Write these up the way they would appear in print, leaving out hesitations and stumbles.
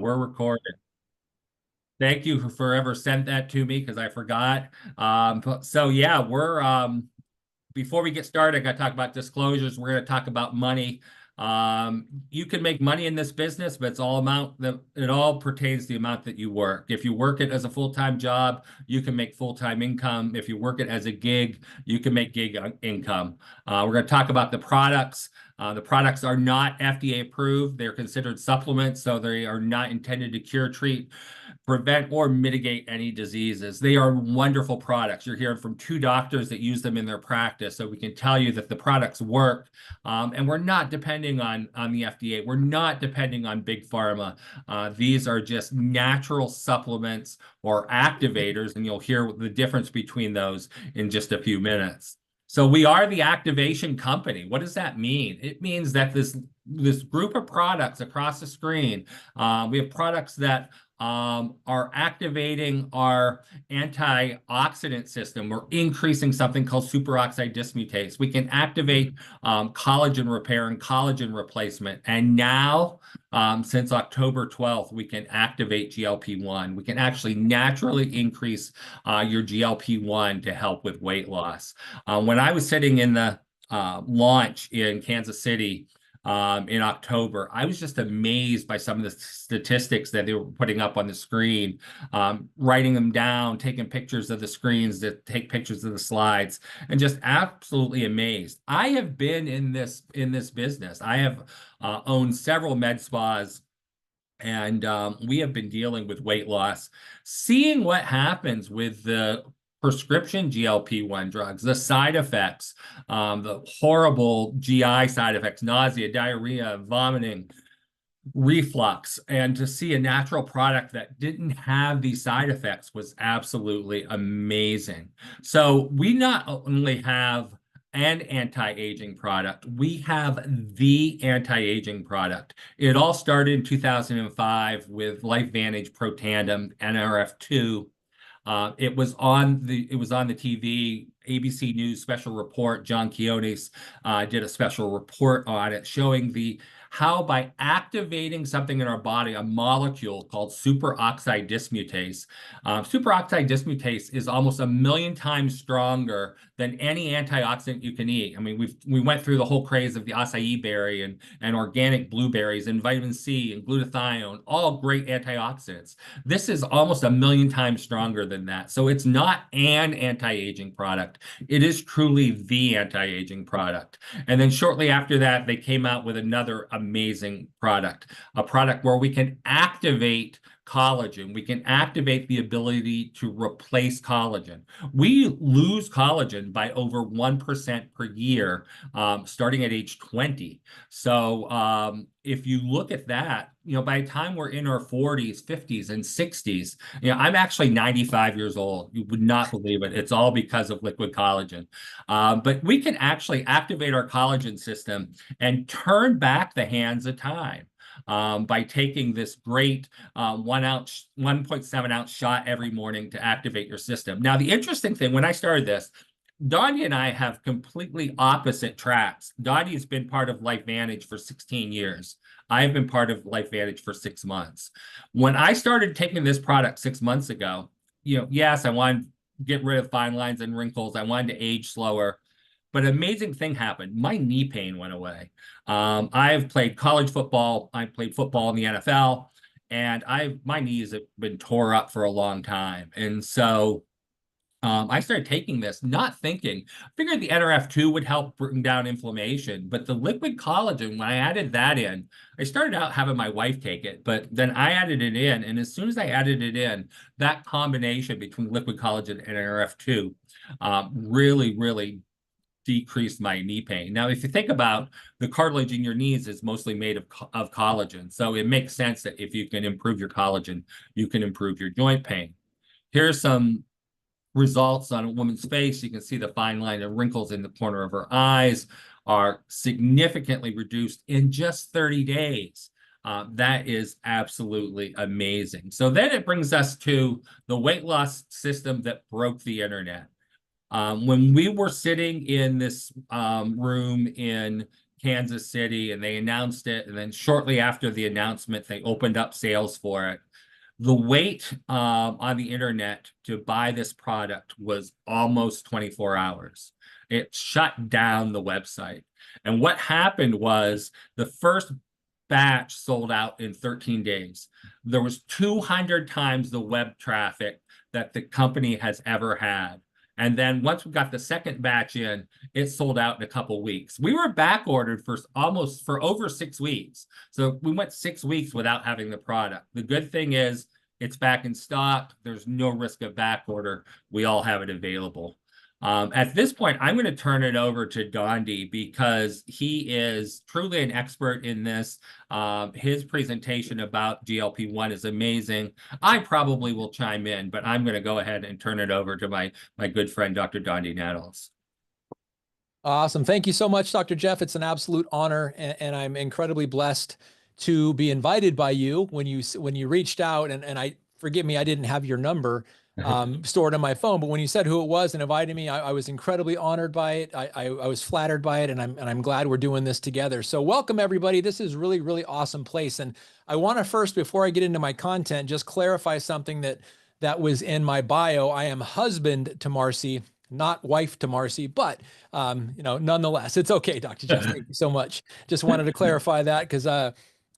we're recorded. Thank you for forever sent that to me because I forgot. So yeah, we're before we get started, I got to talk about disclosures. We're going to talk about money. You can make money in this business, but it's all amount that it all pertains to the amount that you work. If you work it as a full-time job, you can make full-time income. If you work it as a gig, you can make gig income. We're going to talk about the products. The products are not FDA approved. They're considered supplements, so they are not intended to cure, treat, prevent, or mitigate any diseases. They are wonderful products. You're hearing from two doctors that use them in their practice, so we can tell you that the products work. And we're not depending on the FDA. We're not depending on big pharma. These are just natural supplements or activators, and you'll hear the difference between those in just a few minutes. So we are the activation company. What does that mean? It means that this group of products across the screen, we have products that are activating our antioxidant system. We're increasing something called superoxide dismutase. We can activate collagen repair and collagen replacement. And now, since October 12th, we can activate GLP-1. We can actually naturally increase your GLP-1 to help with weight loss. When I was sitting in the launch in Kansas City, in October, I was just amazed by some of the statistics that they were putting up on the screen, writing them down, taking pictures of the screens, to take pictures of the slides, and just absolutely amazed. I have been in this business. I have owned several med spas, and we have been dealing with weight loss, seeing what happens with the prescription GLP-1 drugs, the side effects, the horrible GI side effects, nausea, diarrhea, vomiting, reflux, and to see a natural product that didn't have these side effects was absolutely amazing. So we not only have an anti-aging product, we have the anti-aging product. It all started in 2005 with LifeVantage Pro Tandem NRF2. It was on the TV, ABC News special report. John Quiones did a special report on it, showing how by activating something in our body, a molecule called superoxide dismutase. Superoxide dismutase is almost 1,000,000 times stronger than any antioxidant you can eat. I mean, we went through the whole craze of the acai berry and organic blueberries and vitamin C and glutathione, all great antioxidants. This is almost 1,000,000 times stronger than that. So it's not an anti-aging product. It is truly the anti-aging product. And then shortly after that, they came out with another amazing product, a product where we can activate collagen. We can activate the ability to replace collagen. We lose collagen by over 1% per year, starting at age 20. So if you look at that, by the time we're in our 40s, 50s, and 60s, I'm actually 95 years old. You would not believe it. It's all because of liquid collagen. But we can actually activate our collagen system and turn back the hands of time. By taking this great 1.7 ounce shot every morning to activate your system. Now, the interesting thing, when I started this, Dondee and I have completely opposite tracks. Dondee's been part of LifeVantage for 16 years. I have been part of LifeVantage for 6 months. When I started taking this product 6 months ago, yes, I wanted to get rid of fine lines and wrinkles. I wanted to age slower. But an amazing thing happened. My knee pain went away. I've played college football. I played football in the NFL, and my knees have been tore up for a long time. And so I started taking this, not thinking. I figured the NRF2 would help bring down inflammation, but the liquid collagen, when I added that in, I started out having my wife take it, but then I added it in, and as soon as I added it in, that combination between liquid collagen and NRF2 really, really decreased my knee pain. Now, if you think about the cartilage in your knees is mostly made of collagen. So it makes sense that if you can improve your collagen, you can improve your joint pain. Here's some results on a woman's face. You can see the fine line of wrinkles in the corner of her eyes are significantly reduced in just 30 days. That is absolutely amazing. So then it brings us to the weight loss system that broke the internet. When we were sitting in this room in Kansas City, and they announced it. And then shortly after the announcement, they opened up sales for it. The wait on the internet to buy this product was almost 24 hours. It shut down the website. And what happened was the first batch sold out in 13 days. There was 200 times the web traffic that the company has ever had. And then once we got the second batch in, it sold out in a couple of weeks. We were back ordered for over 6 weeks. So we went 6 weeks without having the product. The good thing is it's back in stock. There's no risk of back order. We all have it available. At this point, I'm going to turn it over to Dondee because he is truly an expert in this. His presentation about GLP-1 is amazing. I probably will chime in, but I'm going to go ahead and turn it over to my good friend, Dr. Dondee Nettles. Awesome. Thank you so much, Dr. Jeff. It's an absolute honor, and I'm incredibly blessed to be invited by you when you reached out, and I forgive me, I didn't have your number stored on my phone, but when you said who it was and invited me, I was incredibly honored by it. I was flattered by it, and I'm glad we're doing this together. So welcome everybody. This is really, really awesome place. And I want to first, before I get into my content, just clarify something that was in my bio. I am husband to Marcy, not wife to Marcy, but nonetheless, it's okay, Dr. Jeff. Thank you so much. Just wanted to clarify that because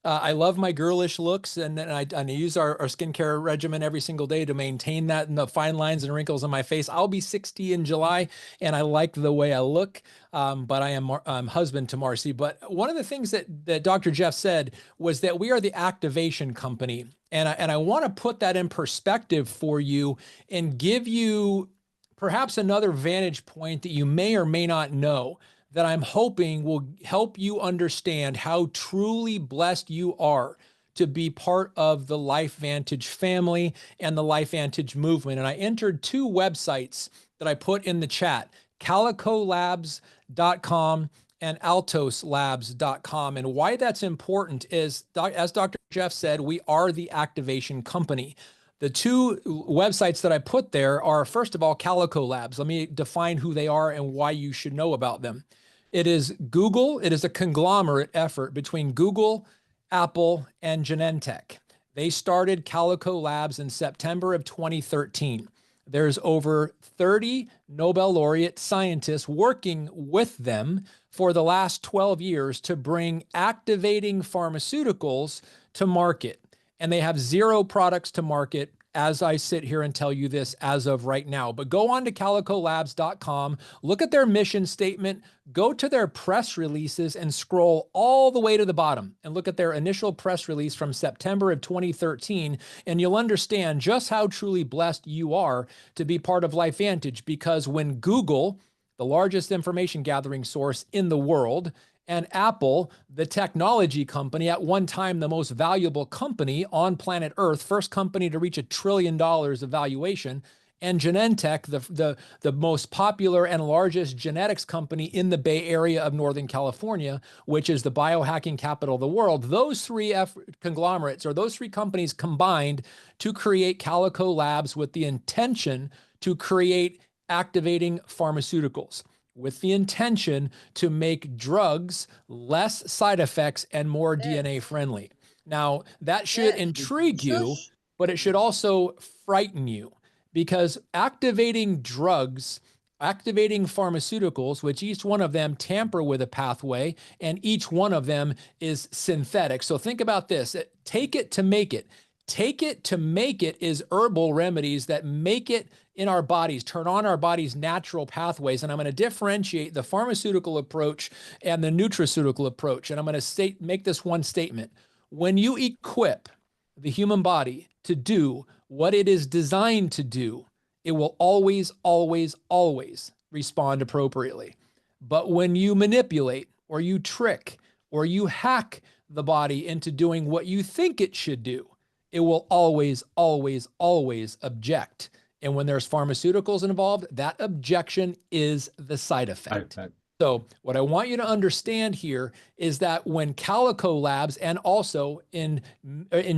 I love my girlish looks, and I use our skincare regimen every single day to maintain that and the fine lines and wrinkles on my face. I'll be 60 in July, and I like the way I look, but I am husband to Marcy. But one of the things that Dr. Jeff said was that we are the activation company, and I want to put that in perspective for you and give you perhaps another vantage point that you may or may not know, that I'm hoping will help you understand how truly blessed you are to be part of the LifeVantage family and the LifeVantage movement. And I entered 2 websites that I put in the chat, calicolabs.com and altoslabs.com. And why that's important is, as Dr. Jeff said, we are the activation company. The 2 websites that I put there are, first of all, Calico Labs. Let me define who they are and why you should know about them. It is Google. It is a conglomerate effort between Google, Apple, and Genentech. They started Calico Labs in September of 2013. There's over 30 Nobel laureate scientists working with them for the last 12 years to bring activating pharmaceuticals to market. And they have 0 products to market as I sit here and tell you this as of right now. But go on to calicolabs.com, look at their mission statement, go to their press releases and scroll all the way to the bottom and look at their initial press release from September of 2013, and you'll understand just how truly blessed you are to be part of LifeVantage. Because when Google, the largest information gathering source in the world, and Apple, the technology company, at one time the most valuable company on planet Earth, first company to reach $1 trillion of valuation, and Genentech, the most popular and largest genetics company in the Bay Area of Northern California, which is the biohacking capital of the world. Those 3 conglomerates, or those 3 companies, combined to create Calico Labs with the intention to create activating pharmaceuticals, with the intention to make drugs less side effects and more DNA friendly. Now, that should intrigue you, but it should also frighten you, because activating drugs, activating pharmaceuticals, which each one of them tamper with a pathway, and each one of them is synthetic. So think about this: take it to make it. Take it to make it is herbal remedies that make it in our bodies, turn on our body's natural pathways. And I'm going to differentiate the pharmaceutical approach and the nutraceutical approach. And I'm going to make this one statement. When you equip the human body to do what it is designed to do, it will always, always, always respond appropriately. But when you manipulate, or you trick, or you hack the body into doing what you think it should do, it will always, always, always object. And when there's pharmaceuticals involved, that objection is the side effect. So what I want you to understand here is that when Calico Labs, and also in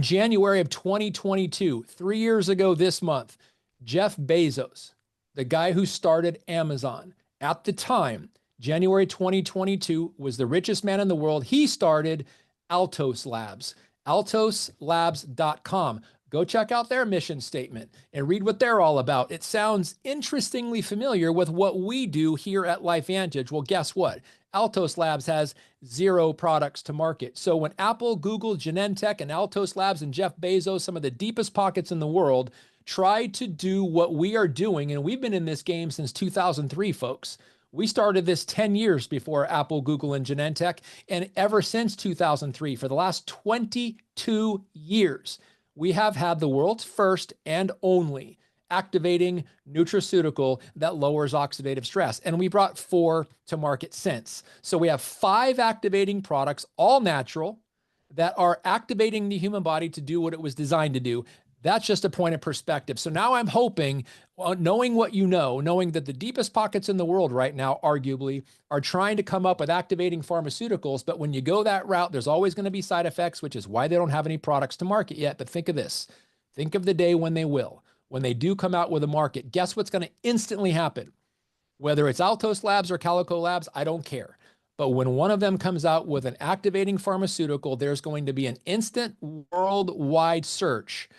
January of 2022, 3 years ago this month, Jeff Bezos, the guy who started Amazon, at the time January 2022, was the richest man in the world. He started Altos Labs, altoslabs.com. Go check out their mission statement and read what they're all about. It sounds interestingly familiar with what we do here at LifeVantage. Well, guess what? Altos Labs has 0 products to market. So when Apple, Google, Genentech, and Altos Labs and Jeff Bezos, some of the deepest pockets in the world, tried to do what we are doing, and we've been in this game since 2003, folks. We started this 10 years before Apple, Google, and Genentech, and ever since 2003, for the last 22 years, we have had the world's first and only activating nutraceutical that lowers oxidative stress. And we brought 4 to market since. So we have 5 activating products, all natural, that are activating the human body to do what it was designed to do. That's just a point of perspective. So now I'm hoping, knowing what you know, knowing that the deepest pockets in the world right now, arguably, are trying to come up with activating pharmaceuticals. But when you go that route, there's always going to be side effects, which is why they don't have any products to market yet. But think of this. Think of the day when they will. When they do come out with a market, guess what's going to instantly happen? Whether it's Altos Labs or Calico Labs, I don't care. But when one of them comes out with an activating pharmaceutical, there's going to be an instant worldwide search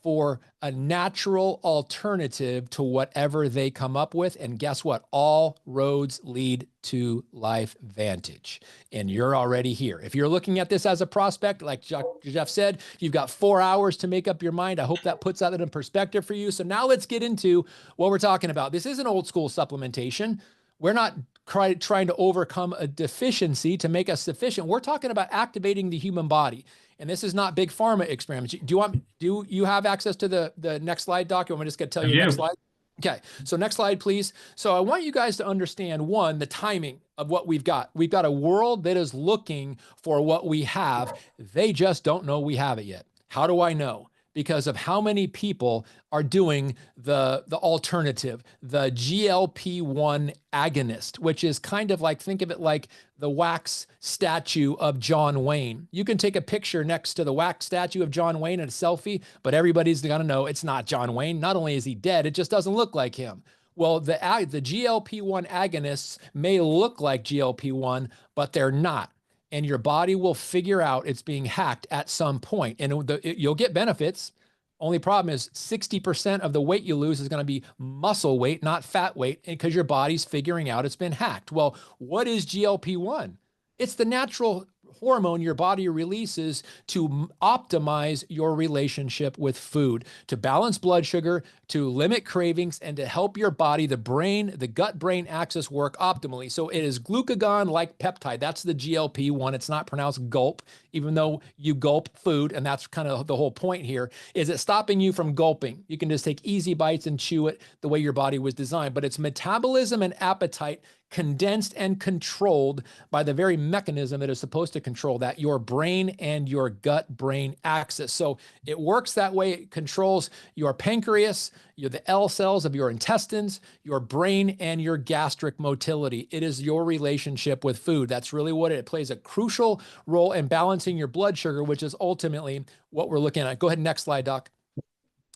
for a natural alternative to whatever they come up with. And guess what? All roads lead to LifeVantage. And you're already here. If you're looking at this as a prospect, like Jeff said, you've got 4 hours to make up your mind. I hope that puts that in perspective for you. So now let's get into what we're talking about. This isn't old school supplementation. We're not trying to overcome a deficiency to make us sufficient. We're talking about activating the human body. And this is not big pharma experiments. Do you have access to the next slide, Doc? I'm just going to tell you next slide. Okay, so next slide, please. So I want you guys to understand, one, the timing of what we've got. We've got a world that is looking for what we have. They just don't know we have it yet. How do I know? Because of how many people are doing the alternative, the GLP-1 agonist, which is kind of like, think of it like the wax statue of John Wayne. You can take a picture next to the wax statue of John Wayne and a selfie, but everybody's gonna know it's not John Wayne. Not only is he dead, it just doesn't look like him. Well, the GLP-1 agonists may look like GLP-1, but they're not. And your body will figure out it's being hacked at some point. And you'll get benefits. Only problem is 60% of the weight you lose is going to be muscle weight, not fat weight, because your body's figuring out it's been hacked. Well, what is GLP-1? It's the natural hormone your body releases to optimize your relationship with food, to balance blood sugar, to limit cravings, and to help your body, the brain, the gut-brain axis work optimally. So it is glucagon-like peptide. That's the GLP-1. It's not pronounced gulp, even though you gulp food, and that's kind of the whole point here. Is it stopping you from gulping? You can just take easy bites and chew it the way your body was designed. But it's metabolism and appetite condensed and controlled by the very mechanism that is supposed to control that, your brain and your gut-brain axis. So it works that way. It controls your pancreas, the L cells of your intestines, your brain, and your gastric motility. It is your relationship with food. That's really what it plays, a crucial role in balancing your blood sugar, which is ultimately what we're looking at. Go ahead, next slide, Doc.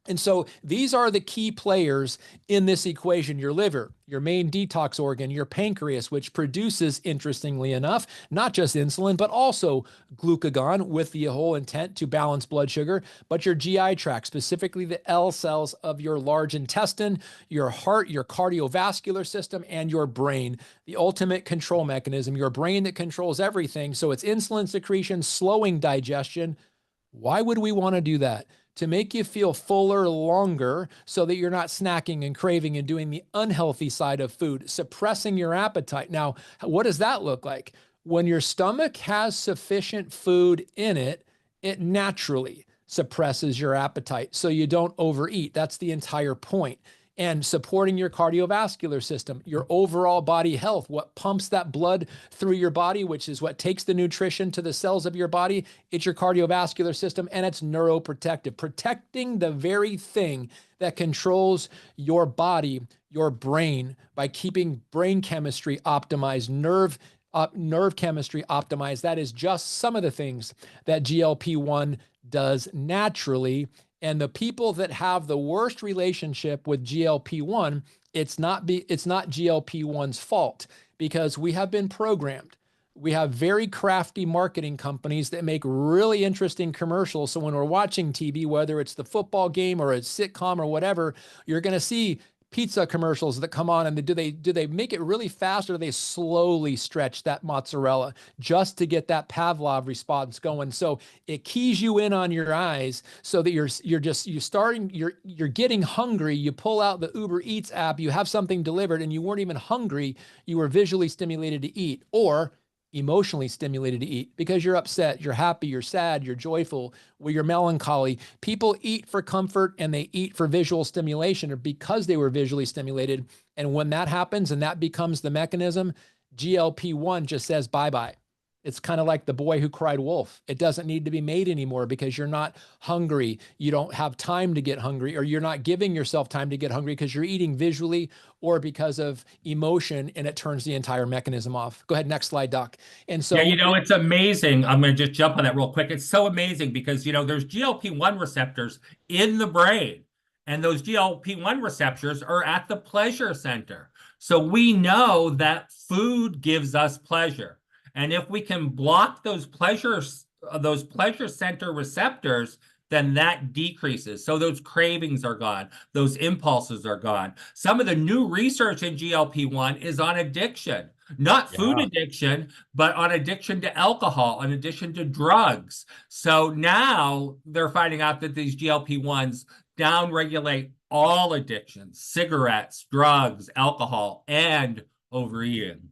And so these are the key players in this equation: your liver, your main detox organ, your pancreas, which produces, interestingly enough, not just insulin, but also glucagon with the whole intent to balance blood sugar, but your GI tract, specifically the L cells of your large intestine, your heart, your cardiovascular system, and your brain, the ultimate control mechanism, your brain that controls everything. So it's insulin secretion, slowing digestion. Why would we want to do that? To make you feel fuller longer so that you're not snacking and craving and doing the unhealthy side of food, suppressing your appetite. Now, what does that look like? When your stomach has sufficient food in it, it naturally suppresses your appetite so you don't overeat. That's the entire point. And supporting your cardiovascular system, your overall body health, what pumps that blood through your body, which is what takes the nutrition to the cells of your body. It's your cardiovascular system, and it's neuroprotective, protecting the very thing that controls your body, your brain, by keeping brain chemistry optimized, nerve chemistry optimized. That is just some of the things that GLP-1 does naturally. And the people that have the worst relationship with GLP-1, it's not GLP-1's fault, because we have been programmed. We have very crafty marketing companies that make really interesting commercials. So when we're watching TV, whether it's the football game or a sitcom or whatever, you're going to see pizza commercials that come on, and do they make it really fast, or do they slowly stretch that mozzarella just to get that Pavlov response going? So it keys you in on your eyes so that you're getting hungry. You pull out the Uber Eats app, you have something delivered, and you weren't even hungry. You were visually stimulated to eat, or emotionally stimulated to eat because you're upset, you're happy, you're sad, you're joyful, or you're melancholy. People eat for comfort and they eat for visual stimulation, or because they were visually stimulated. And when that happens and that becomes the mechanism, GLP-1 just says bye-bye. It's kind of like the boy who cried wolf. It doesn't need to be made anymore because you're not hungry. You don't have time to get hungry, or you're not giving yourself time to get hungry because you're eating visually or because of emotion, and it turns the entire mechanism off. Go ahead, next slide, Doc. And so, Yeah, it's amazing. I'm going to just jump on that real quick. It's so amazing because, there's GLP-1 receptors in the brain, and those GLP-1 receptors are at the pleasure center. So we know that food gives us pleasure. And if we can block those pleasure center receptors, then that decreases. So those cravings are gone. Those impulses are gone. Some of the new research in GLP-1 is on addiction, not food addiction, but on addiction to alcohol, on addiction to drugs. So now they're finding out that these GLP-1s downregulate all addictions: cigarettes, drugs, alcohol, and overeating.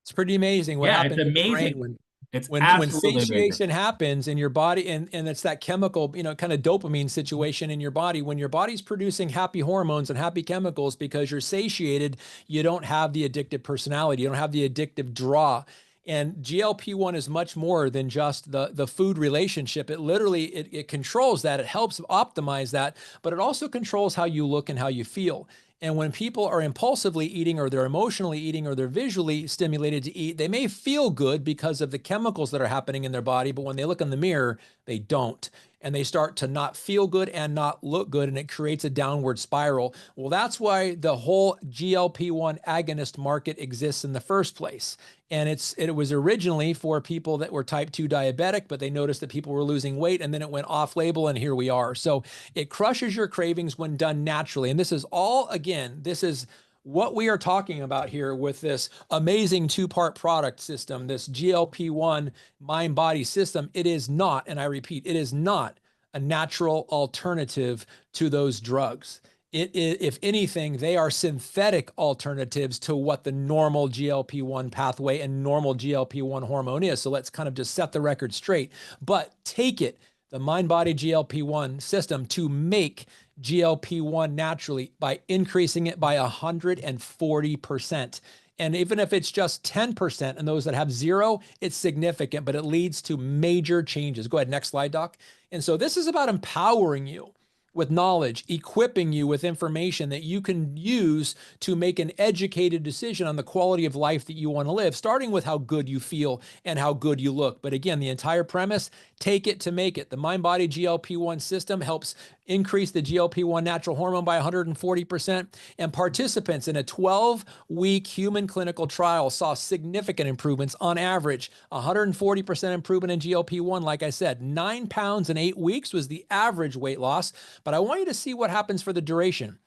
it's pretty amazing what happens it's in the amazing. brain It's when absolutely satiation amazing. happens in your body, and it's that chemical, kind of dopamine situation in your body. When your body's producing happy hormones and happy chemicals because you're satiated, you don't have the addictive personality. You don't have the addictive draw. And GLP-1 is much more than just the food relationship. It literally, it controls that. It helps optimize that, but it also controls how you look and how you feel. And when people are impulsively eating, or they're emotionally eating, or they're visually stimulated to eat, they may feel good because of the chemicals that are happening in their body, but when they look in the mirror, they don't. And they start to not feel good and not look good, and it creates a downward spiral. Well, that's why the whole GLP-1 agonist market exists in the first place. And it was originally for people that were type 2 diabetic, but they noticed that people were losing weight, and then it went off label, and here we are. So it crushes your cravings when done naturally. And this is all, again, this is what we are talking about here with this amazing two-part product system, this GLP-1 mind-body system. It is not, and I repeat, it is not a natural alternative to those drugs. If anything, they are synthetic alternatives to what the normal GLP-1 pathway and normal GLP-1 hormone is. So let's kind of just set the record straight. But take it, the mind-body GLP-1 system, to make GLP-1 naturally by increasing it by 140%. And even if it's just 10%, and those that have zero, it's significant, but it leads to major changes. Go ahead, next slide, Doc. And so this is about empowering you with knowledge, equipping you with information that you can use to make an educated decision on the quality of life that you want to live, starting with how good you feel and how good you look. But again, the entire premise, take it to make it. The mind-body GLP-1 system helps increase the GLP-1 natural hormone by 140%. And participants in a 12-week human clinical trial saw significant improvements. On average, 140% improvement in GLP-1. Like I said, 9 pounds in 8 weeks was the average weight loss. But I want you to see what happens for the duration.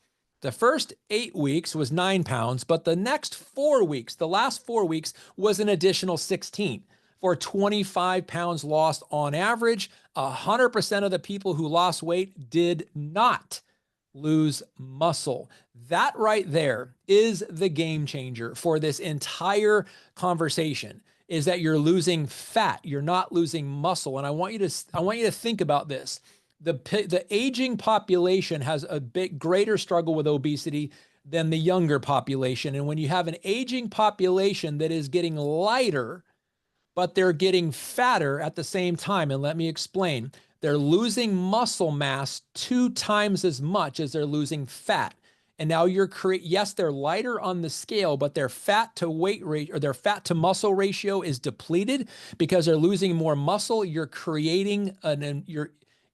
The first 8 weeks was 9 pounds, but the next 4 weeks, the last 4 weeks, was an additional 16, for 25 pounds lost on average. 100% of the people who lost weight did not lose muscle. That right there is the game changer for this entire conversation, is that you're losing fat. You're not losing muscle. And I want you to think about this. The aging population has a bit greater struggle with obesity than the younger population. And when you have an aging population that is getting lighter, but they're getting fatter at the same time, and let me explain, they're losing muscle mass 2 times as much as they're losing fat. And now yes, they're lighter on the scale, but their fat to weight rate, or their fat to muscle ratio, is depleted because they're losing more muscle. You're creating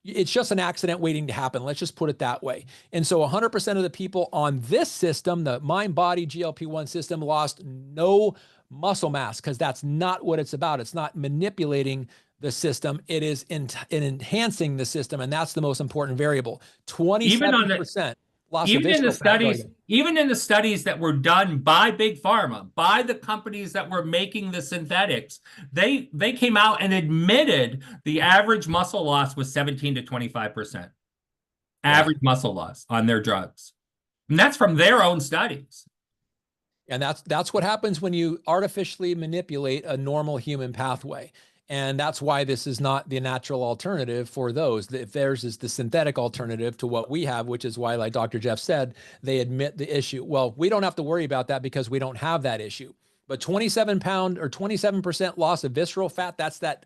It's just an accident waiting to happen. Let's just put it that way. And so 100% of the people on this system, the mind body GLP-1 system, lost no muscle mass, because that's not what it's about. It's not manipulating the system. It is enhancing the system. And that's the most important variable. 27% loss of visceral fat. Even in the studies that were done by Big Pharma, by the companies that were making the synthetics, they came out and admitted the average muscle loss was 17 to 25%. Average muscle loss on their drugs. And that's from their own studies. And that's what happens when you artificially manipulate a normal human pathway. And that's why this is not the natural alternative for those. If theirs is the synthetic alternative to what we have, which is why, like Dr. Jeff said, they admit the issue. Well, we don't have to worry about that because we don't have that issue. But 27% loss of visceral fat, that's that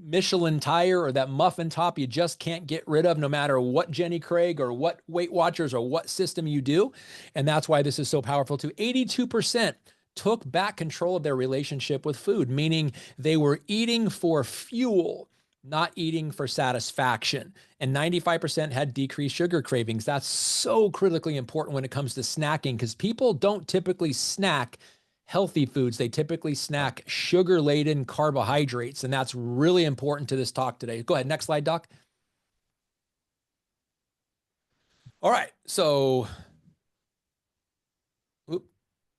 Michelin tire or that muffin top you just can't get rid of, no matter what Jenny Craig or what Weight Watchers or what system you do. And that's why this is so powerful too. 82% took back control of their relationship with food, meaning they were eating for fuel, not eating for satisfaction. And 95% had decreased sugar cravings. That's so critically important when it comes to snacking, because people don't typically snack healthy foods. They typically snack sugar-laden carbohydrates, and that's really important to this talk today. Go ahead, next slide, Doc. All right, so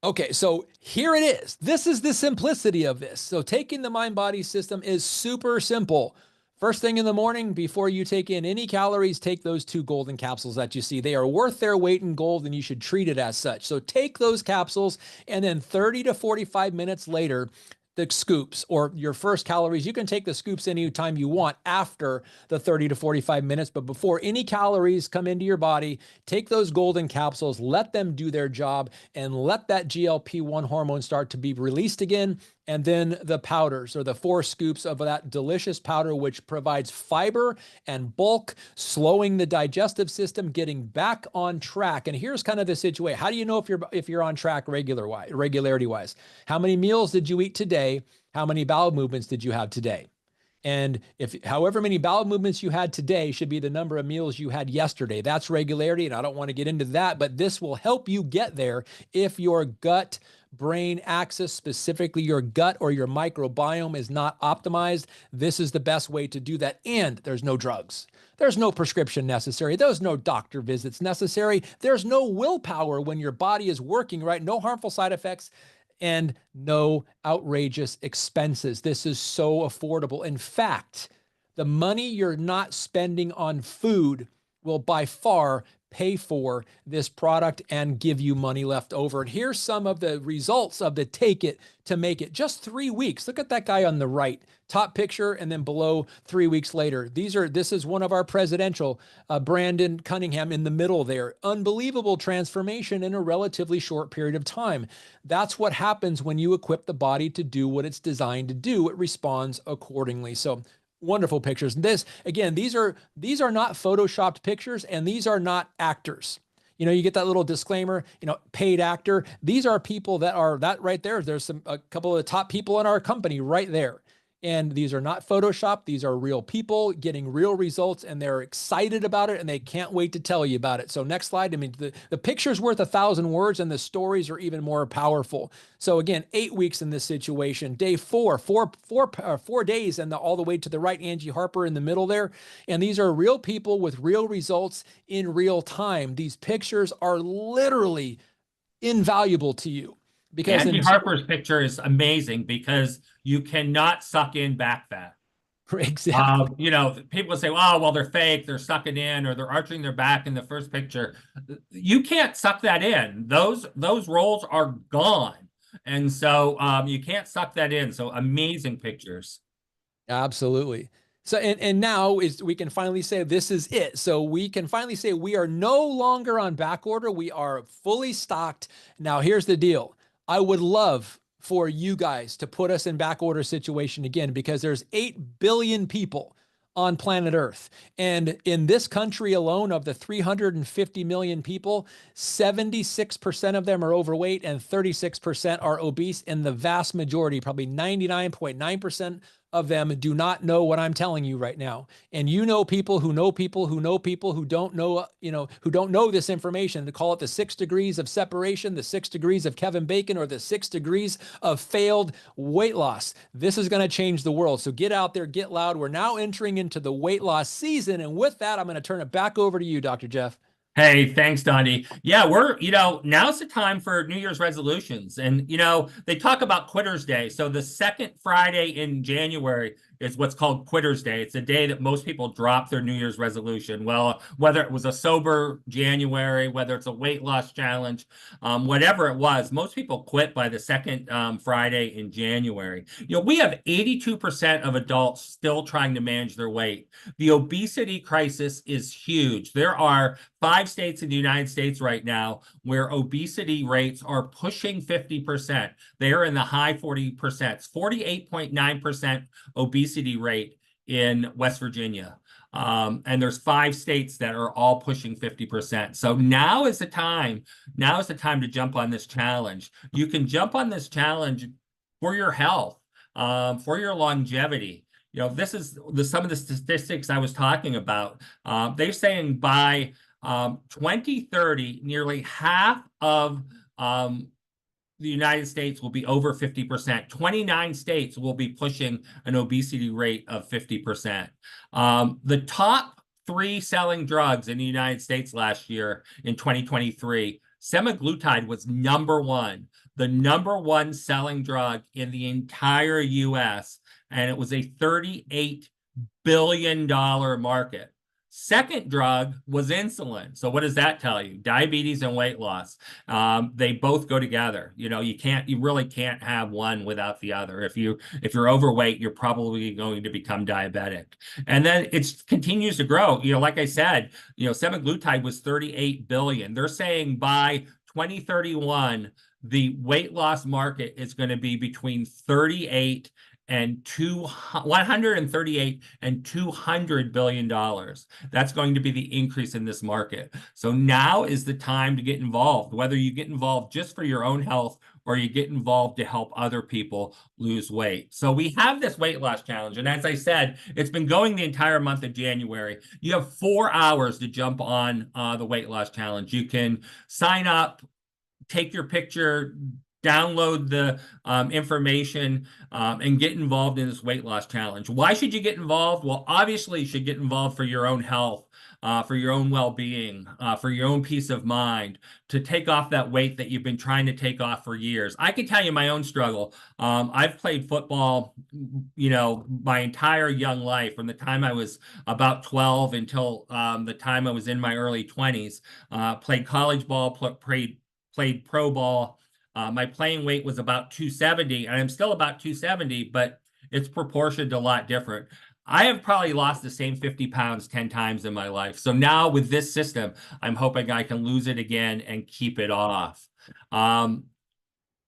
okay, so here it is. This is the simplicity of this. So taking the mind-body system is super simple. First thing in the morning, before you take in any calories, take those 2 golden capsules that you see. They are worth their weight in gold, and you should treat it as such. So take those capsules, and then 30 to 45 minutes later, the scoops, or your first calories. You can take the scoops anytime you want after the 30 to 45 minutes, but before any calories come into your body, take those golden capsules, let them do their job, and let that GLP-1 hormone start to be released again. And then the powders, or the 4 scoops of that delicious powder, which provides fiber and bulk, slowing the digestive system, getting back on track. And here's kind of the situation. How do you know if you're on track regularity wise? How many meals did you eat today? How many bowel movements did you have today? And if however many bowel movements you had today should be the number of meals you had yesterday. That's regularity, and I don't want to get into that, but this will help you get there if your gut brain axis, specifically your gut or your microbiome, is not optimized. This is the best way to do that. And there's no drugs. There's no prescription necessary. There's no doctor visits necessary. There's no willpower when your body is working right. No harmful side effects and no outrageous expenses. This is so affordable. In fact, the money you're not spending on food will by far pay for this product and give you money left over. And here's some of the results of the take it to make it. Just 3 weeks. Look at that guy on the right, top picture, and then below 3 weeks later. This is one of our presidential, Brandon Cunningham in the middle there. Unbelievable transformation in a relatively short period of time. That's what happens when you equip the body to do what it's designed to do. It responds accordingly. So wonderful pictures. And this, again, these are not photoshopped pictures, and these are not actors. You know, you get that little disclaimer, paid actor. These are people that right there. There's a couple of the top people in our company right there. And these are not Photoshopped. These are real people getting real results, and they're excited about it, and they can't wait to tell you about it. So next slide. I mean, the picture's worth 1,000 words, and the stories are even more powerful. So again, 8 weeks in this situation. Day 4 days, and all the way to the right, Angie Harper in the middle there. And these are real people with real results in real time. These pictures are literally invaluable to you. Because Angie Harper's picture is amazing because you cannot suck in back fat. Exactly. People say, "Oh, well, they're fake, they're sucking in, or they're arching their back in the first picture." You can't suck that in. Those rolls are gone. And so you can't suck that in. So amazing pictures. Absolutely. So, and now we can finally say this is it. So we can finally say we are no longer on back order. We are fully stocked. Now, here's the deal. I would love for you guys to put us in back order situation again, because there's 8 billion people on planet Earth. And in this country alone, of the 350 million people, 76% of them are overweight and 36% are obese. And the vast majority, probably 99.9%, of them do not know what I'm telling you right now. And you know people who know people who know people who don't know, who don't know this information. To call it the 6 degrees of separation, the 6 degrees of Kevin Bacon, or the 6 degrees of failed weight loss. This is going to change the world. So get out there, get loud. We're now entering into the weight loss season. And with that, I'm going to turn it back over to you, Dr. Jeff. Hey, thanks, Dondee. Yeah, now's the time for New Year's resolutions. And, they talk about Quitter's Day. So the second Friday in January is what's called Quitter's Day. It's a day that most people drop their New Year's resolution. Well, whether it was a sober January, whether it's a weight loss challenge, whatever it was, most people quit by the second Friday in January. We have 82% of adults still trying to manage their weight. The obesity crisis is huge. There are 5 states in the United States right now where obesity rates are pushing 50%. They are in the high 40%, 48.9% obesity rate in West Virginia. And there's 5 states that are all pushing 50%. So now is the time. Now is the time to jump on this challenge. You can jump on this challenge for your health, for your longevity. This is some of the statistics I was talking about. They're saying by 2030, nearly half of the United States will be over 50%. 29 states will be pushing an obesity rate of 50%. The top 3 selling drugs in the United States last year in 2023, semaglutide was #1, the #1 selling drug in the entire US, and it was a $38 billion market. Second drug was insulin. So what does that tell you? Diabetes and weight loss. They both go together. You really can't have one without the other. If you're overweight, you're probably going to become diabetic. And then it continues to grow. Like I said, semaglutide was 38 billion. They're saying by 2031, the weight loss market is going to be between 138 and $200 billion. That's going to be the increase in this market. So now is the time to get involved, whether you get involved just for your own health or you get involved to help other people lose weight. So we have this weight loss challenge. And as I said, it's been going the entire month of January. You have 4 hours to jump on the weight loss challenge. You can sign up, take your picture, download the information, and get involved in this weight loss challenge. Why should you get involved? Well, obviously you should get involved for your own health, for your own well-being, for your own peace of mind, to take off that weight that you've been trying to take off for years. I can tell you my own struggle. I've played football, my entire young life, from the time I was about 12 until the time I was in my early 20s. Played college ball, played pro ball. My playing weight was about 270, and I'm still about 270, but it's proportioned a lot different. I have probably lost the same 50 pounds 10 times in my life. So now with this system, I'm hoping I can lose it again and keep it off.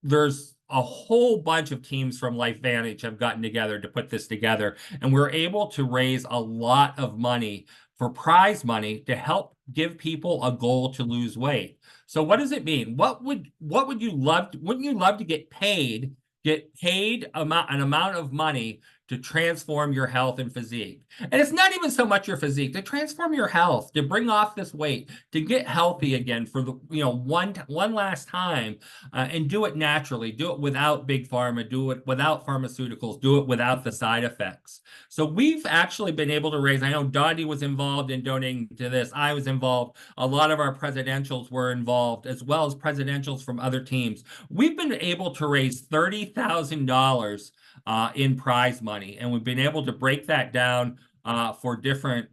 There's a whole bunch of teams from LifeVantage have gotten together to put this together, and we're able to raise a lot of money for prize money to help give people a goal to lose weight. So what does it mean? What would you love? Wouldn't you love to get paid an amount of money to transform your health and physique? And it's not even so much your physique, to transform your health, to bring off this weight, to get healthy again for the one last time, and do it naturally, do it without big pharma, do it without pharmaceuticals, do it without the side effects. So we've actually been able to raise, I know Dondee was involved in donating to this, I was involved, a lot of our presidentials were involved, as well as presidentials from other teams. We've been able to raise $30,000 in prize money, and we've been able to break that down for different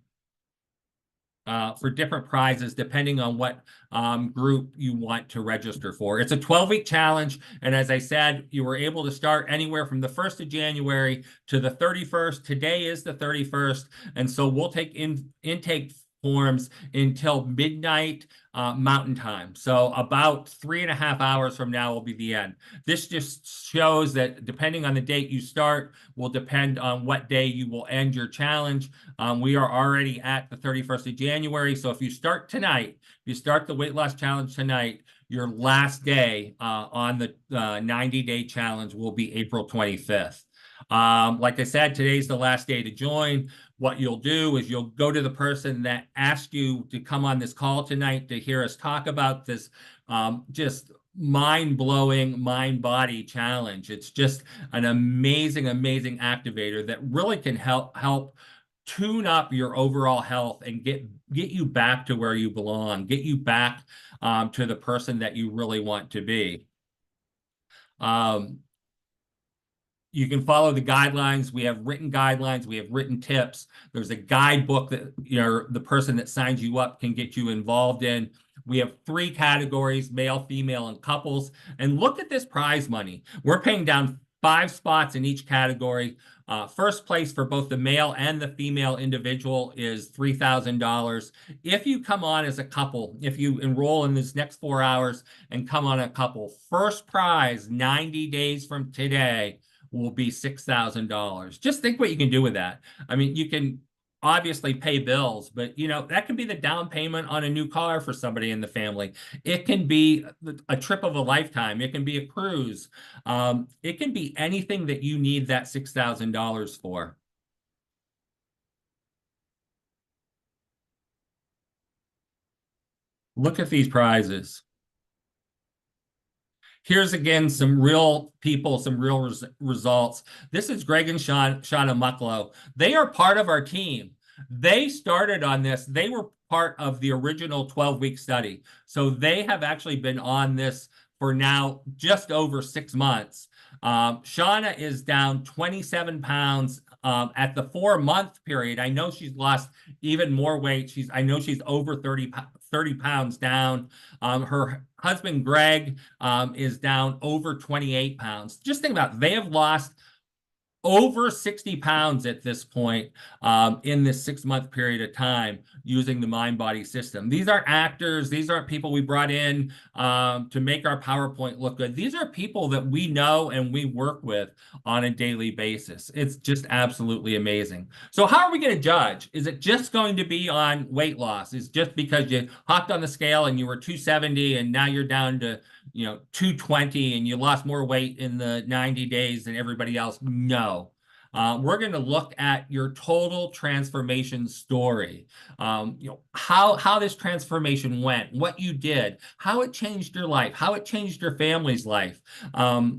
prizes depending on what group you want to register for. It's a 12-week challenge, and as I said, you were able to start anywhere from the 1st of January to the 31st. Today is the 31st, and so we'll take intake forms until midnight Mountain Time. So about 3.5 hours from now will be the end. This just shows that depending on the date you start will depend on what day you will end your challenge. We are already at the 31st of January. So if you start tonight, if you start the weight loss challenge tonight, your last day on the 90-day challenge will be April 25th. Like I said, today's the last day to join. What you'll do is you'll go to the person that asked you to come on this call tonight to hear us talk about this just mind-blowing mind-body challenge. It's just an amazing, amazing activator that really can help tune up your overall health and get you back to where you belong, get you back to the person that you really want to be. You can follow the guidelines. We have written guidelines. We have written tips. There's a guidebook that the person that signs you up can get you involved in. We have 3 categories: male, female, and couples. And look at this prize money. We're paying down 5 spots in each category. First place for both the male and the female individual is $3,000. If you come on as a couple, if you enroll in this next 4 hours and come on a couple, first prize 90 days from today will be $6,000. Just think what you can do with that. I mean, you can obviously pay bills, but that can be the down payment on a new car for somebody in the family. It can be a trip of a lifetime. It can be a cruise. It can be anything that you need that $6,000 for. Look at these prizes. Here's again some real people, some real results. This is Greg and Shauna Mucklow. They are part of our team. They started on this. They were part of the original 12-week study. So they have actually been on this for now just over 6 months. Shauna is down 27 pounds at the 4-month period. I know she's lost even more weight. I know she's over 30 pounds down. Her husband, Greg, is down over 28 pounds. Just think about it. They have lost over 60 pounds at this point in this 6-month period of time using the mind-body system. These aren't actors. These aren't people we brought in to make our PowerPoint look good. These are people that we know and we work with on a daily basis. It's just absolutely amazing. So how are we going to judge? Is it just going to be on weight loss? Is just because you hopped on the scale and you were 270 and now you're down to 220 and you lost more weight in the 90 days than everybody else? No. We're going to look at your total transformation story. How this transformation went, what you did, how it changed your life, how it changed your family's life.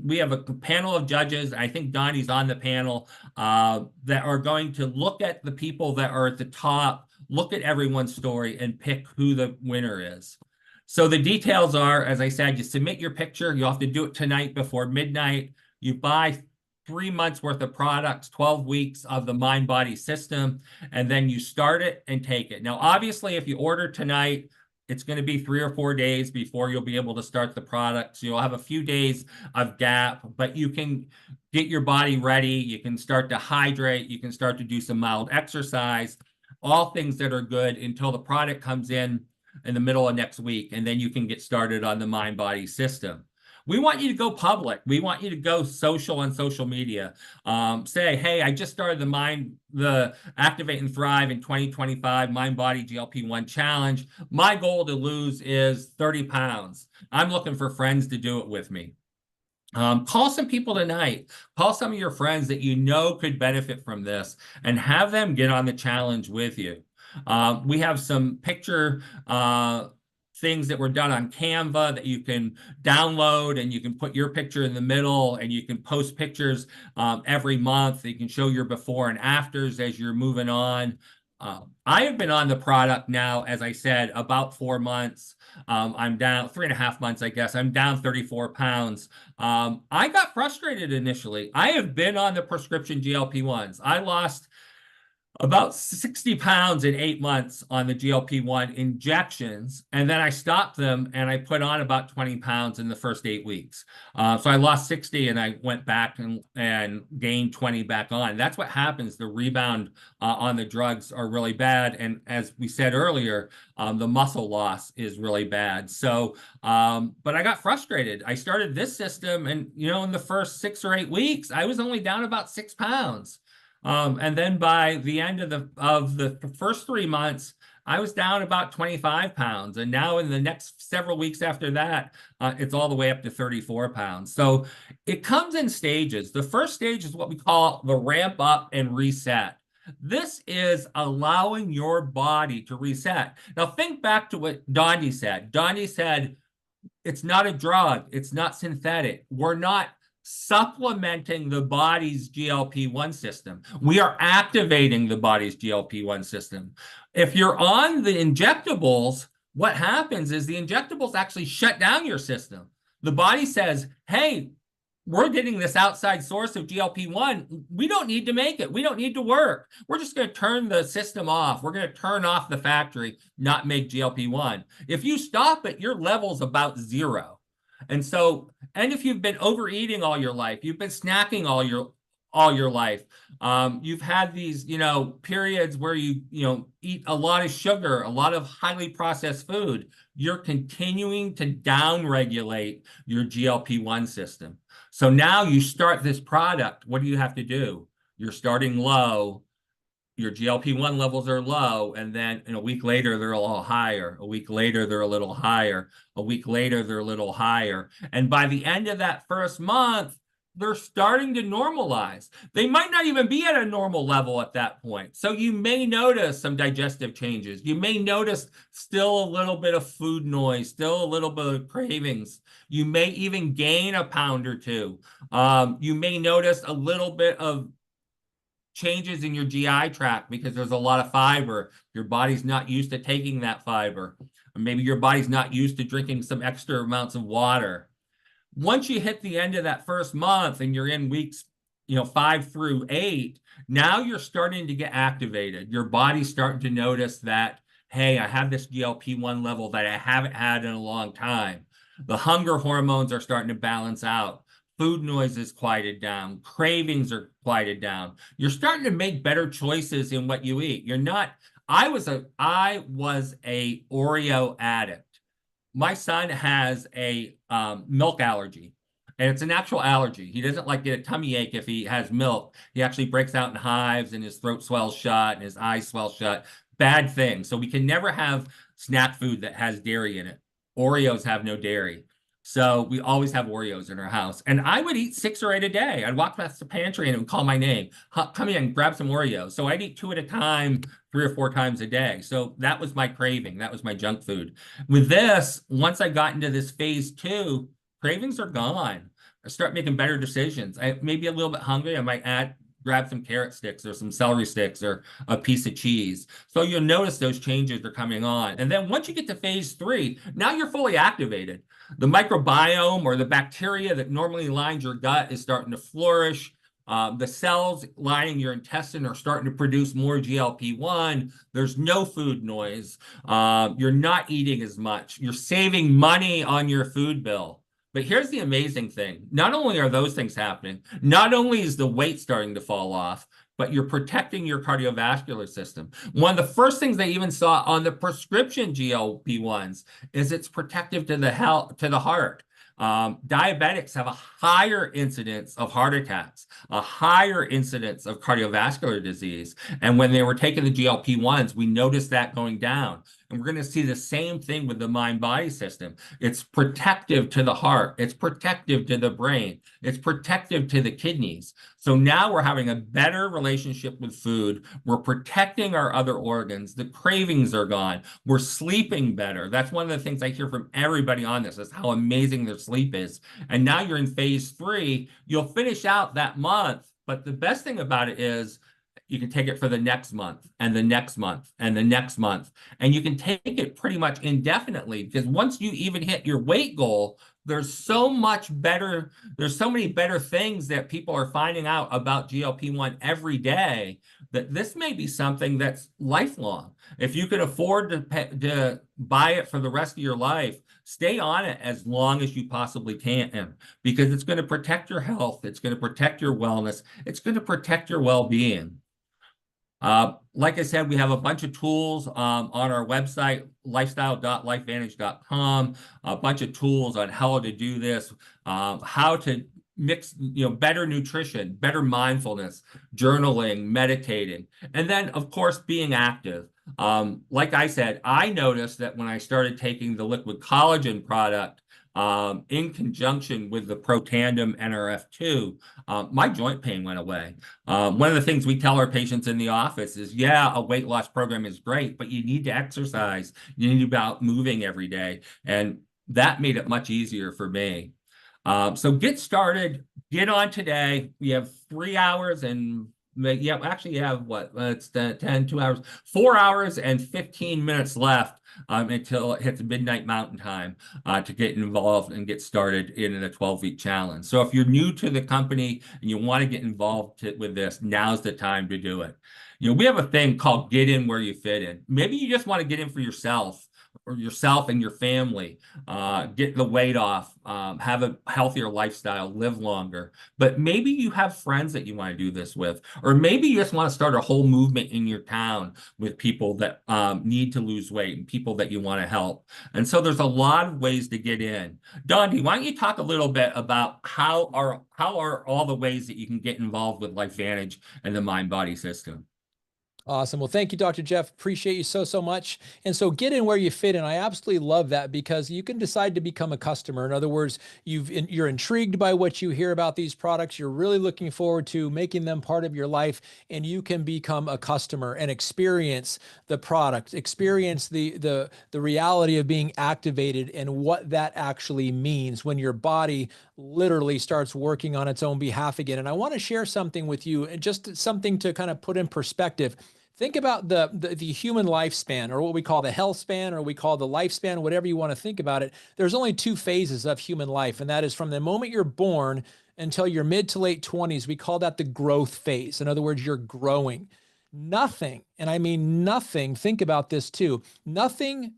We have a panel of judges. I think Donnie's on the panel that are going to look at the people that are at the top, look at everyone's story, and pick who the winner is. So the details are, as I said, you submit your picture. You have to do it tonight before midnight. You buy 3 months worth of products, 12 weeks of the mind-body system, and then you start it and take it. Now, obviously, if you order tonight, it's going to be 3 or 4 days before you'll be able to start the product. So you'll have a few days of gap, but you can get your body ready. You can start to hydrate. You can start to do some mild exercise, all things that are good until the product comes in the middle of next week, and then you can get started on the mind-body system. We want you to go public. We want you to go social on social media. Say, hey, I just started the Activate and Thrive in 2025 Mind Body GLP-1 Challenge. My goal to lose is 30 pounds. I'm looking for friends to do it with me. Call some people tonight. Call some of your friends that you know could benefit from this and have them get on the challenge with you. We have some picture things that were done on Canva that you can download, and you can put your picture in the middle, and you can post pictures every month. You can show your before and afters as you're moving on. I have been on the product now, as I said, about 4 months. I'm down 3.5 months, I guess. I'm down 34 pounds. I got frustrated initially. I have been on the prescription GLP-1s. I lost about 60 pounds in 8 months on the GLP-1 injections. And then I stopped them and I put on about 20 pounds in the first 8 weeks. So I lost 60 and I went back and gained 20 back on. That's what happens. The rebound on the drugs are really bad. And as we said earlier, the muscle loss is really bad. So, but I got frustrated. I started this system and, in the first 6 or 8 weeks, I was only down about 6 pounds. And then by the end of the first 3 months, I was down about 25 pounds. And now in the next several weeks after that, it's all the way up to 34 pounds. So it comes in stages. The first stage is what we call the ramp up and reset. This is allowing your body to reset. Now, think back to what Dondee said. Dondee said, it's not a drug. It's not synthetic. We're not supplementing the body's GLP-1 system. We are activating the body's GLP-1 system. If you're on the injectables, what happens is the injectables actually shut down your system. The body says, hey, we're getting this outside source of GLP-1. We don't need to make it. We don't need to work. We're just going to turn the system off. We're going to turn off the factory, not make GLP-1. If you stop it, your level's about 0. And so, and if you've been overeating all your life, you've been snacking all your life, you've had these, periods where you eat a lot of sugar, a lot of highly processed food, you're continuing to downregulate your GLP-1 system. So now you start this product, what do you have to do? You're starting low, your GLP-1 levels are low, and then a week later, they're a little higher. A week later, they're a little higher. A week later, they're a little higher. And by the end of that first month, they're starting to normalize. They might not even be at a normal level at that point. So you may notice some digestive changes. You may notice still a little bit of food noise, still a little bit of cravings. You may even gain a pound or two. You may notice a little bit of changes in your GI tract because there's a lot of fiber. Your body's not used to taking that fiber. Or maybe your body's not used to drinking some extra amounts of water. Once you hit the end of that first month and you're in weeks 5 through 8, now you're starting to get activated. Your body's starting to notice that, hey, I have this GLP-1 level that I haven't had in a long time. The hunger hormones are starting to balance out. Food noise is quieted down. Cravings are quieted down. You're starting to make better choices in what you eat. You're not, I was a Oreo addict. My son has a milk allergy, and it's an actual allergy. He doesn't like get a tummy ache if he has milk. He actually breaks out in hives and his throat swells shut and his eyes swell shut. Bad thing. So we can never have snack food that has dairy in it. Oreos have no dairy. So we always have Oreos in our house. And I would eat 6 or 8 a day. I'd walk past the pantry and it would call my name. Come in, grab some Oreos. So I'd eat 2 at a time, 3 or 4 times a day. So that was my craving. That was my junk food. With this, once I got into this phase 2, cravings are gone. I start making better decisions. I may be a little bit hungry. I might grab some carrot sticks or some celery sticks or a piece of cheese. So you'll notice those changes are coming on. And then once you get to phase 3, now you're fully activated. The microbiome or the bacteria that normally lines your gut is starting to flourish. The cells lining your intestine are starting to produce more GLP-1. There's no food noise. You're not eating as much. You're saving money on your food bill. But here's the amazing thing. Not only are those things happening, not only is the weight starting to fall off, but you're protecting your cardiovascular system. One of the first things they even saw on the prescription GLP-1s is it's protective to the heart. Diabetics have a higher incidence of heart attacks, a higher incidence of cardiovascular disease. And when they were taking the GLP-1s, we noticed that going down. And we're going to see the same thing with the mind-body system. It's protective to the heart. It's protective to the brain. It's protective to the kidneys. So now we're having a better relationship with food. We're protecting our other organs. The cravings are gone. We're sleeping better. That's one of the things I hear from everybody on this is how amazing their sleep is. And now you're in phase 3. You'll finish out that month. But the best thing about it is you can take it for the next month and the next month and the next month. And you can take it pretty much indefinitely because once you even hit your weight goal, there's so much better. There's so many better things that people are finding out about GLP-1 every day that this may be something that's lifelong. If you can afford to buy it for the rest of your life, stay on it as long as you possibly can because it's going to protect your health. It's going to protect your wellness. It's going to protect your well-being. Like I said, we have a bunch of tools on our website, lifestyle.lifevantage.com, a bunch of tools on how to do this, how to mix, better nutrition, better mindfulness, journaling, meditating, and then of course being active. Like I said, I noticed that when I started taking the liquid collagen product in conjunction with the Protandim NRF2, my joint pain went away. One of the things we tell our patients in the office is, yeah, a weight loss program is great, but you need to exercise. You need to be out moving every day. And that made it much easier for me. So get started, get on today. We have 3 hours and actually you have what? It's 10, 2 hours, 4 hours and 15 minutes left until it hits midnight mountain time to get involved and get started in a 12-week challenge. So if you're new to the company and you want to get involved with this, now's the time to do it. We have a thing called get in where you fit in. Maybe you just want to get in for yourself or yourself and your family, get the weight off, have a healthier lifestyle, live longer. But maybe you have friends that you want to do this with, or maybe you just want to start a whole movement in your town with people that need to lose weight and people that you want to help. And so there's a lot of ways to get in. Dondee, why don't you talk a little bit about how are all the ways that you can get involved with LifeVantage and the mind-body system? Awesome. Well, thank you, Dr. Jeff. Appreciate you so much. And so get in where you fit in. I absolutely love that because you can decide to become a customer. In other words, you're intrigued by what you hear about these products. You're really looking forward to making them part of your life, and you can become a customer and experience the product, experience the reality of being activated and what that actually means when your body literally starts working on its own behalf again. And I want to share something with you, and just something to kind of put in perspective. Think about the human lifespan, or what we call the health span, or we call the lifespan, whatever you want to think about it. There's only 2 phases of human life, and that is from the moment you're born until your mid to late 20s. We call that the growth phase. In other words, you're growing. Nothing, and I mean nothing, think about this too, nothing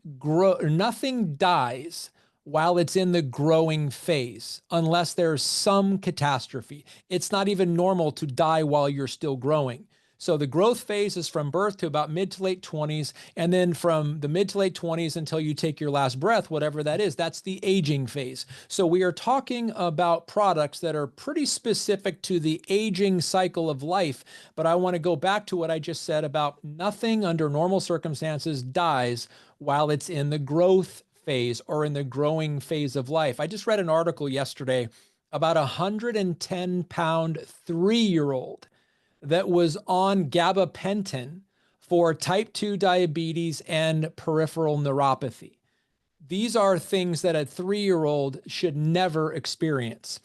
dies while it's in the growing phase, unless there's some catastrophe. It's not even normal to die while you're still growing. So the growth phase is from birth to about mid to late 20s. And then from the mid to late 20s until you take your last breath, whatever that is, that's the aging phase. So we are talking about products that are pretty specific to the aging cycle of life. But I want to go back to what I just said about nothing under normal circumstances dies while it's in the growth phase or in the growing phase of life. I just read an article yesterday about a 110-pound 3-year-old that was on gabapentin for type 2 diabetes and peripheral neuropathy. These are things that a 3-year-old should never experience,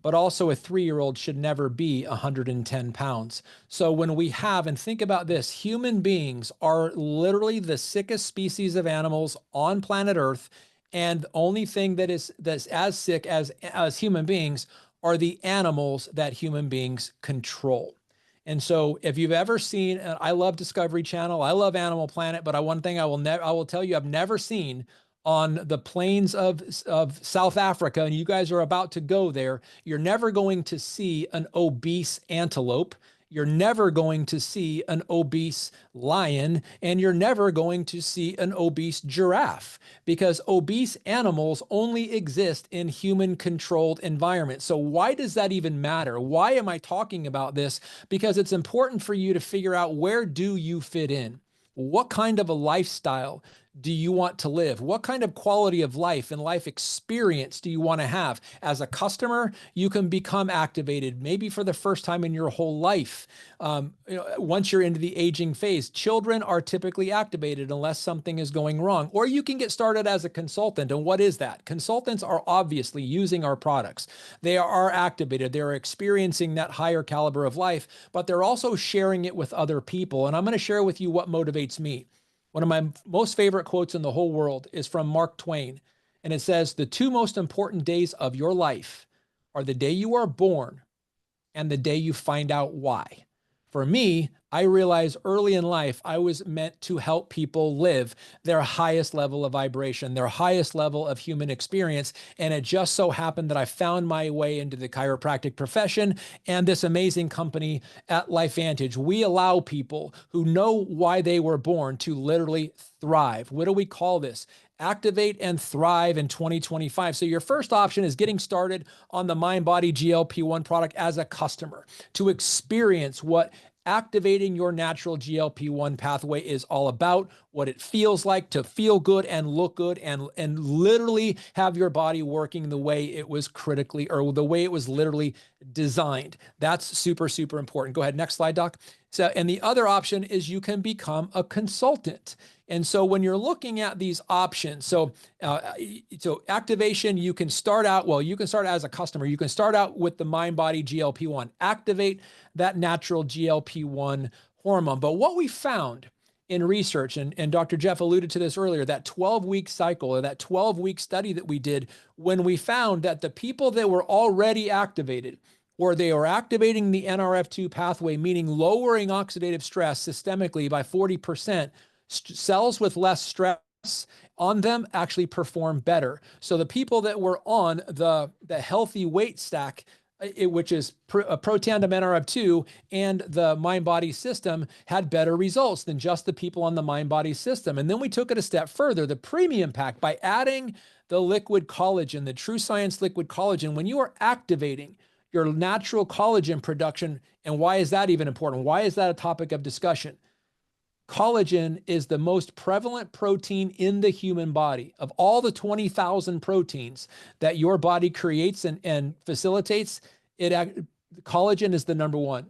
but also a 3-year-old should never be 110 pounds. So when we have, and think about this, human beings are literally the sickest species of animals on planet Earth. And the only thing that's as sick as human beings are the animals that human beings control. And so if you've ever seen, I love Discovery Channel, I love Animal Planet, but one thing I will tell you, I've never seen on the plains of South Africa, and you guys are about to go there, you're never going to see an obese antelope. You're never going to see an obese lion, and you're never going to see an obese giraffe, because obese animals only exist in human-controlled environments. So why does that even matter? Why am I talking about this? Because it's important for you to figure out, where do you fit in? What kind of a lifestyle do you want to live? What kind of quality of life and life experience do you want to have? As a customer, you can become activated, maybe for the first time in your whole life. Once you're into the aging phase, children are typically activated unless something is going wrong. Or you can get started as a consultant. And what is that? Consultants are obviously using our products. They are activated. They're experiencing that higher caliber of life, but they're also sharing it with other people. And I'm going to share with you what motivates me. One of my most favorite quotes in the whole world is from Mark Twain. And it says, "The 2 most important days of your life are the day you are born and the day you find out why." For me, I realized early in life, I was meant to help people live their highest level of vibration, their highest level of human experience. And it just so happened that I found my way into the chiropractic profession and this amazing company at LifeVantage. We allow people who know why they were born to literally thrive. What do we call this? Activate and thrive in 2025. So your first option is getting started on the MindBody GLP-1 product as a customer to experience what activating your natural GLP-1 pathway is all about, what it feels like to feel good and look good and literally have your body working the way it was critically, or the way it was literally designed. That's super, super important. Go ahead. Next slide, Doc. So, and the other option is you can become a consultant. And so when you're looking at these options, so activation, you can start out, well, you can start as a customer. You can start out with the MindBody GLP-1, activate that natural GLP-1 hormone. But what we found in research, and Dr. Jeff alluded to this earlier, that 12-week cycle or that 12-week study that we did, when we found that the people that were already activated, or they were activating the NRF2 pathway, meaning lowering oxidative stress systemically by 40%, cells with less stress on them actually perform better. So the people that were on the healthy weight stack, which is Protandim NRF2 and the MindBody system, had better results than just the people on the MindBody system. And then we took it a step further, the premium pack, by adding the liquid collagen, the True Science liquid collagen. When you are activating your natural collagen production, and why is that even important? Why is that a topic of discussion? Collagen is the most prevalent protein in the human body. Of all the 20,000 proteins that your body creates and facilitates, collagen is the number one.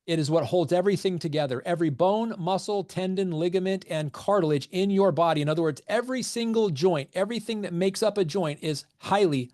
It is what holds everything together. Every bone, muscle, tendon, ligament, and cartilage in your body. In other words, every single joint, everything that makes up a joint is highly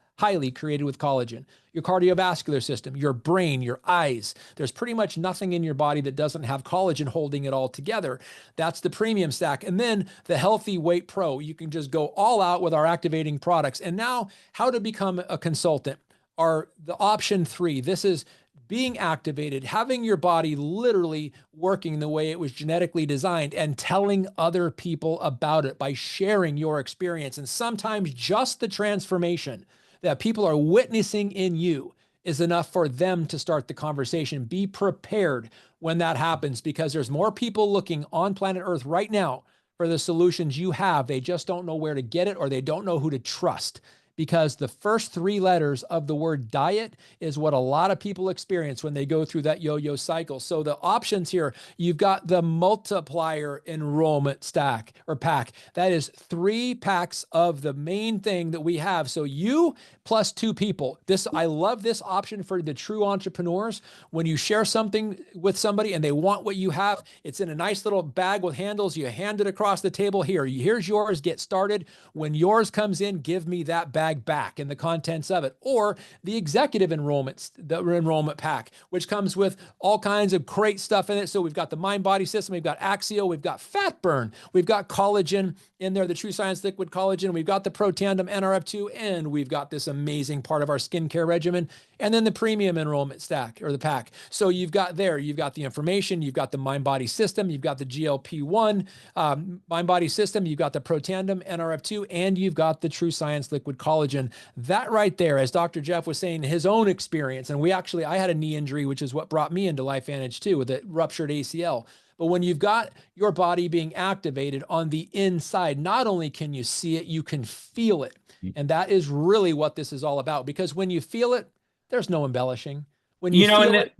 created with collagen. Your cardiovascular system, your brain, your eyes. There's pretty much nothing in your body that doesn't have collagen holding it all together. That's the premium stack. And then the Healthy Weight Pro. You can just go all out with our activating products. And now, how to become a consultant are the option 3. This is being activated, having your body literally working the way it was genetically designed, and telling other people about it by sharing your experience. And sometimes just the transformation that people are witnessing in you is enough for them to start the conversation. Be prepared when that happens, because there's more people looking on planet Earth right now for the solutions you have. They just don't know where to get it, or they don't know who to trust, because the first 3 letters of the word diet is what a lot of people experience when they go through that yo-yo cycle. So the options here, you've got the multiplier enrollment stack or pack. That is 3 packs of the main thing that we have. So you plus 2 people. I love this option for the true entrepreneurs. When you share something with somebody and they want what you have, it's in a nice little bag with handles. You hand it across the table. Here's yours. Get started. When yours comes in, give me that bag back and the contents of it. Or the executive enrollment pack, which comes with all kinds of great stuff in it. So we've got the MindBody system, we've got Axio, we've got fat burn, we've got collagen in there, the True Science liquid collagen, we've got the Protandim NRF2, and we've got this amazing part of our skincare regimen, and then the premium enrollment stack or the pack. So you've got the information, you've got the MindBody system, you've got the GLP-1 MindBody system, you've got the Protandim NRF2, and you've got the True Science liquid collagen. That right there, as Dr. Jeff was saying, his own experience, and I had a knee injury, which is what brought me into LifeVantage too, with a ruptured ACL. But when you've got your body being activated on the inside, not only can you see it, you can feel it. And that is really what this is all about, because when you feel it, there's no embellishing. When you feel it,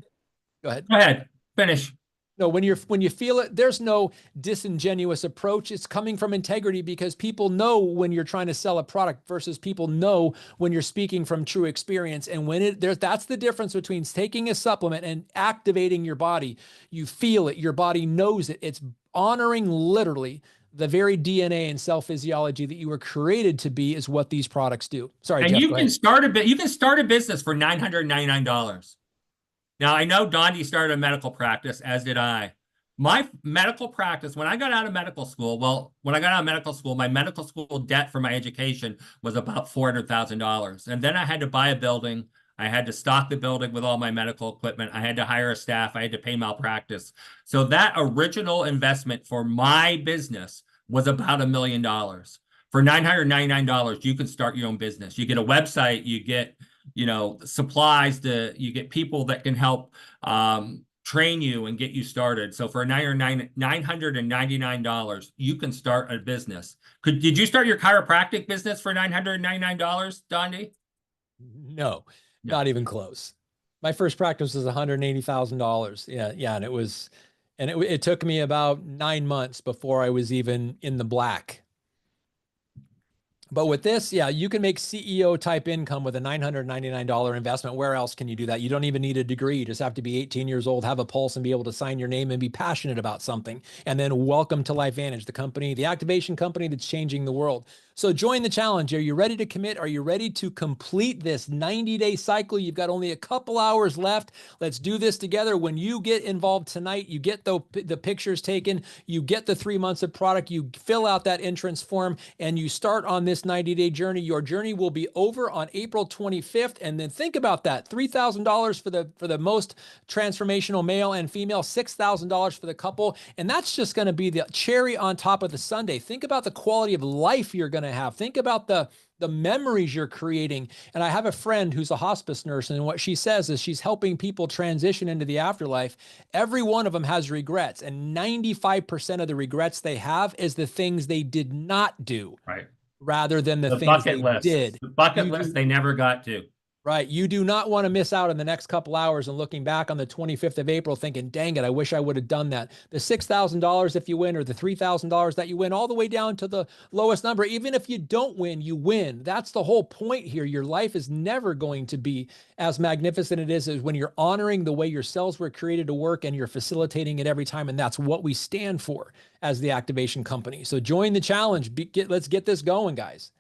go ahead. Go ahead, finish. No, when you feel it, there's no disingenuous approach. It's coming from integrity, because people know when you're trying to sell a product versus people know when you're speaking from true experience. And that's the difference between taking a supplement and activating your body. You feel it, your body knows it. It's honoring literally the very DNA and cell physiology that you were created to be, is what these products do. Sorry, and Jeff, you can start a business for $999. Now, I know Dondee started a medical practice, as did I. My medical practice, when I got out of medical school, my medical school debt for my education was about $400,000. And then I had to buy a building. I had to stock the building with all my medical equipment. I had to hire a staff. I had to pay malpractice. So that original investment for my business was about $1 million. For $999, you can start your own business. You get a website, you get, you know, supplies, you get people that can help train you and get you started. So for $999, you can start a business. Did you start your chiropractic business for $999, Dondee? No, not even close. My first practice was $180,000. Yeah. And it took me about 9 months before I was even in the black. But with this, yeah, you can make CEO type income with a $999 investment. Where else can you do that? You don't even need a degree. You just have to be 18 years old, have a pulse, and be able to sign your name and be passionate about something. And then welcome to LifeVantage, the company, the activation company that's changing the world. So join the challenge. Are you ready to commit? Are you ready to complete this 90-day cycle? You've got only a couple hours left. Let's do this together. When you get involved tonight, you get the pictures taken, you get the 3 months of product, you fill out that entrance form, and you start on this 90-day journey. Your journey will be over on April 25th. And then think about that. $3,000 for the most transformational male and female, $6,000 for the couple. And that's just going to be the cherry on top of the sundae. Think about the quality of life you're going to have. Think about the memories you're creating. And I have a friend who's a hospice nurse, and what she says is she's helping people transition into the afterlife. Every one of them has regrets, and 95% of the regrets they have is the things they did not do, right, rather than the things bucket they list. did. The bucket list they never got to. Right. You do not want to miss out in the next couple hours and looking back on the 25th of April thinking, dang it, I wish I would have done that. The $6,000 if you win, or the $3,000 that you win, all the way down to the lowest number. Even if you don't win, you win. That's the whole point here. Your life is never going to be as magnificent as when you're honoring the way your cells were created to work and you're facilitating it every time. And that's what we stand for as the activation company. So join the challenge. Let's get this going, guys.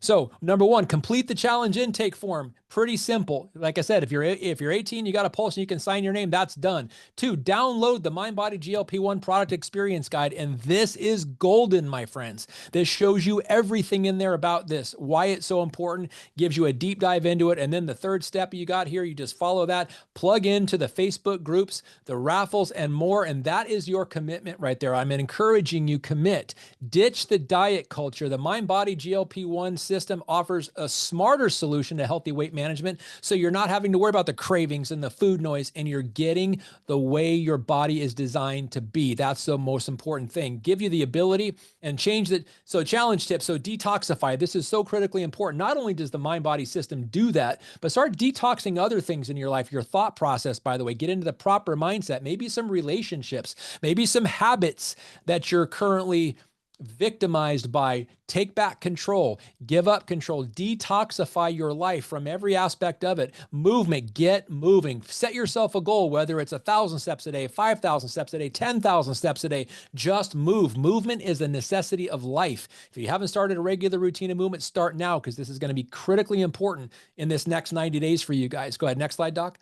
So number one, complete the challenge intake form. Pretty simple. Like I said, if you're 18, you got a pulse and you can sign your name, that's done. 2, download the Mind Body GLP-1 product experience guide. And this is golden, my friends. This shows you everything in there about this, why it's so important, gives you a deep dive into it. And then the third step you got here, you just follow that, plug into the Facebook groups, the raffles, and more. And that is your commitment right there. I'm encouraging you, commit. Ditch the diet culture. The Mind Body GLP-1 system offers a smarter solution to healthy weight management. So you're not having to worry about the cravings and the food noise, and you're getting the way your body is designed to be. That's the most important thing. Give you the ability and change it. So challenge tip. So detoxify. This is so critically important. Not only does the mind body system do that, but start detoxing other things in your life. Your thought process, by the way, get into the proper mindset, maybe some relationships, maybe some habits that you're currently victimized by. Take back control, give up control, detoxify your life from every aspect of it. Movement, get moving. Set yourself a goal, whether it's 1,000 steps a day, 5,000 steps a day, 10,000 steps a day. Just move. Movement is a necessity of life. If you haven't started a regular routine of movement, start now, because this is going to be critically important in this next 90 days for you guys. Go ahead. Next slide, Doc.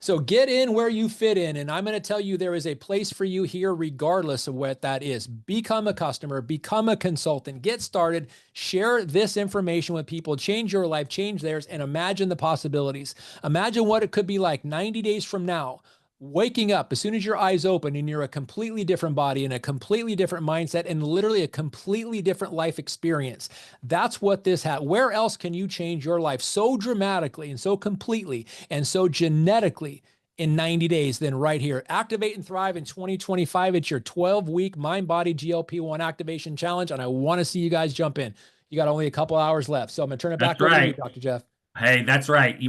So get in where you fit in. And I'm going to tell you, there is a place for you here, regardless of what that is. Become a customer, become a consultant, get started, share this information with people, change your life, change theirs, and imagine the possibilities. Imagine what it could be like 90 days from now, waking up as soon as your eyes open and you're a completely different body and a completely different mindset and literally a completely different life experience. That's what this has. Where else can you change your life so dramatically and so completely and so genetically in 90 days than right here? Activate and Thrive in 2025. It's your 12-week Mind Body GLP-1 Activation Challenge, and I want to see you guys jump in. You got only a couple hours left, so I'm going to turn it back over to you, Dr. Jeff. Hey, that's right.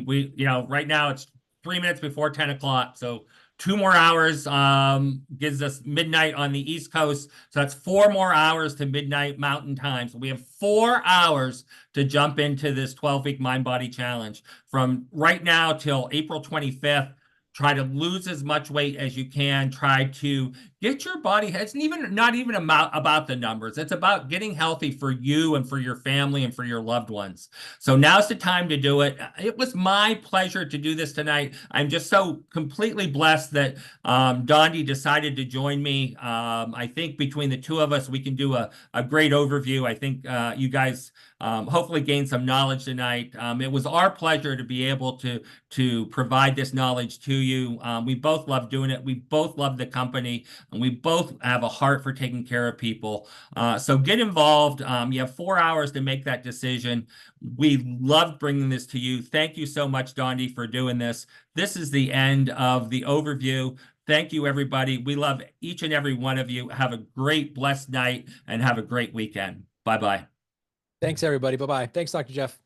Right now it's 3 minutes before 10 o'clock. So 2 more hours gives us midnight on the East Coast. So that's 4 more hours to midnight Mountain Time. So we have 4 hours to jump into this 12-week Mind Body Challenge. From right now till April 25th, try to lose as much weight as you can. Try to Get your body. It's not even about the numbers. It's about getting healthy for you and for your family and for your loved ones. So now's the time to do it. It was my pleasure to do this tonight. I'm just so completely blessed that Dondee decided to join me. I think between the two of us, we can do a great overview. I think you guys hopefully gained some knowledge tonight. It was our pleasure to be able to provide this knowledge to you. We both love doing it. We both love the company, and we both have a heart for taking care of people. So get involved. You have 4 hours to make that decision. We loved bringing this to you. Thank you so much, Dondee, for doing this. This is the end of the overview. Thank you, everybody. We love each and every one of you. Have a great, blessed night, and have a great weekend. Bye-bye. Thanks, everybody. Bye-bye. Thanks, Dr. Jeff.